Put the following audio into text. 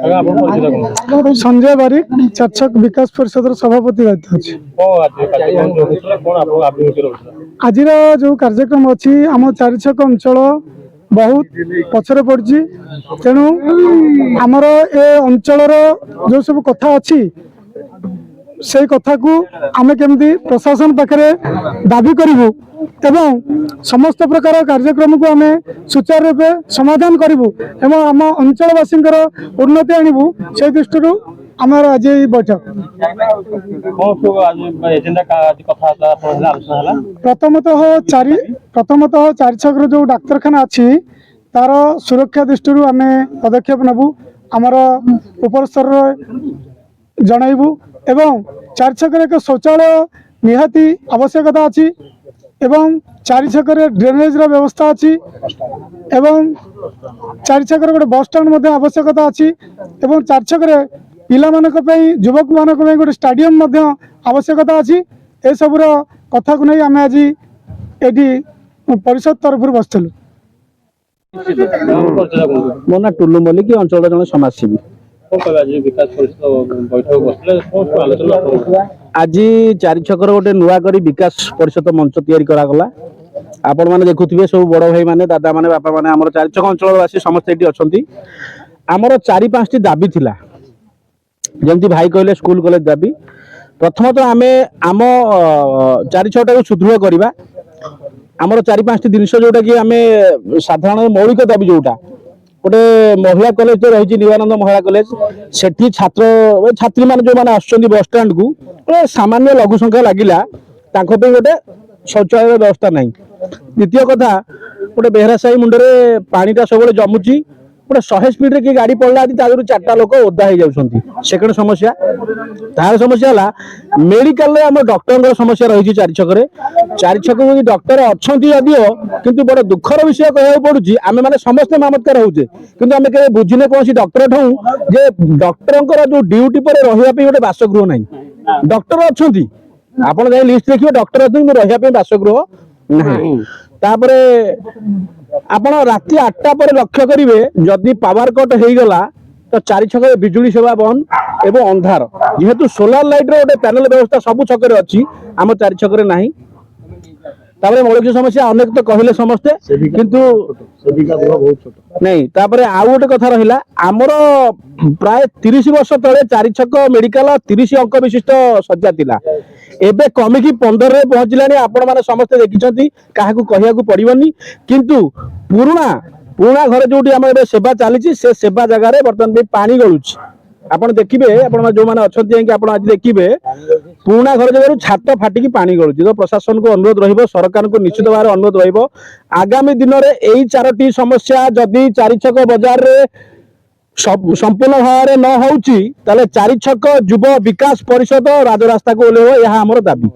संजय बारिक चारछक विकास परिषद सभापति दायित्व अच्छी आज जो कार्यक्रम अच्छी आम चारिछक अंचल बहुत पछरे पड़ी तेणु आमर ए अंचल जो सब कथा अच्छी से कथा को आमे केमती प्रशासन पाखे दाबी करूँ एवं समस्त प्रकार कार्यक्रम को आमे सुचारू रूपे समाधान करूँ एवं आम अंचलवासी उन्नति आणबू से दृष्टि आमर आज बैठक प्रथमतः चारिछक जो डाक्तरखाना अच्छी तार सुरक्षा दृष्टि आम पदक्षेप नेबू आमर उपर स्तर जनइबू एवं चारिछक एक शौचालय निहाती आवश्यकता अच्छी एवं चारिछक ड्रेनेज व्यवस्था अच्छी एवं चारिछक गोटे बस स्टाण्ड आवश्यकता अच्छी एवं चारिछक पिला युवक मान गोटे स्टाडियम आवश्यकता अच्छी ए सबूर कथा को नहीं आम आज ये परिषद तरफ बसलु मो ना टुल्लू मल्लिक अंचल जन समाजसेवी आज चारिछकर गोटे नुआ करी विकास परिषद मंच तैयारी करागला आपण मैंने देखुवे सब बड़ भाई माने दादा माने बापा माने आमर चारिछक अंचलवासी समस्त ये अच्छी आमर 4-5टी दाबी थिला जमती भाई कहले स्कूल कॉलेज दाबी प्रथमतः आम आम 4-6टा सुदृढ़ करवा आमर 4-5टी जिनस जोटा कि आम साधारण मौलिक दाबी जोटा गोटे महिला कॉलेज तो रही निवानंद महिला कॉलेज सेठी छात्र छात्री मान जो मैंने आसुच्च बस स्टाण्ड को सामान्य लघु संख्या लगिला गोटे शौचालय व्यवस्था नहीं द्वितीय कथा गोटे बेहरा साही मुंडे पानीटा सब जमुची गोटे 100 स्पीड की गाड़ी पड़ला 4टा लोक ओदा हो जाती सेकेंड समस्या तार समस्या है मेडिकल आम डॉक्टर समस्या रही चारिछक डॉक्टर अच्छा जदिओ किंतु बड़ दुखर विषय कह पड़ुची आम मैंने समस्त मामतकार होचे किंतु आम के बुझीने कौन डॉक्टर ठू जे डॉक्टर जो ड्यूटी पर रहा गोटे बासगृह ना डॉक्टर अच्छा आप लिस्ट देखिए डॉक्टर अच्छे रहा बासगृह ना आपण राति 8टा पर लक्ष्य करेंगे जदि पावर कट हो गला तो चारिछक बिजुली सेवा बंद एवं अंधार जेहेतु सोलार लाइट रो गोटे पैनल व्यवस्था सब छक अच्छी आम चारिछक नहीं मौलिक समस्या अनेक तो कहले समस्ते किंतु नहीं आउ गोटे कथा रहा आमर प्राय 30 वर्ष तले चारिछक मेडिकल 30 अंक विशिष्ट सज्जा थिला एबे कमिकी 15 रे पहुंचलानी आपण माने समस्त देखिछंती काहाकू कहिया को पड़िबनी किंतु पुराना घर जोटी आम एबे सेवा चली से सेवा जगह रे बर्तमान पानी गलुची आपण देखिबे आपण जो माने अछंती आपण आज देखिबे पुराना घर जगह छात फाटिकी पानी गलुची तो प्रशासन को अनुरोध रहिबो सरकार को निश्चित भाव अनुरोध रहिबो आगामी दिन में यही 4टी समस्या जदि चारिछक बाजार रे संपूर्ण भाव में न होउची ताले चारिछक युव विकास परिषद राजरास्ता को ओल्हेइबो यह हमर दाबी।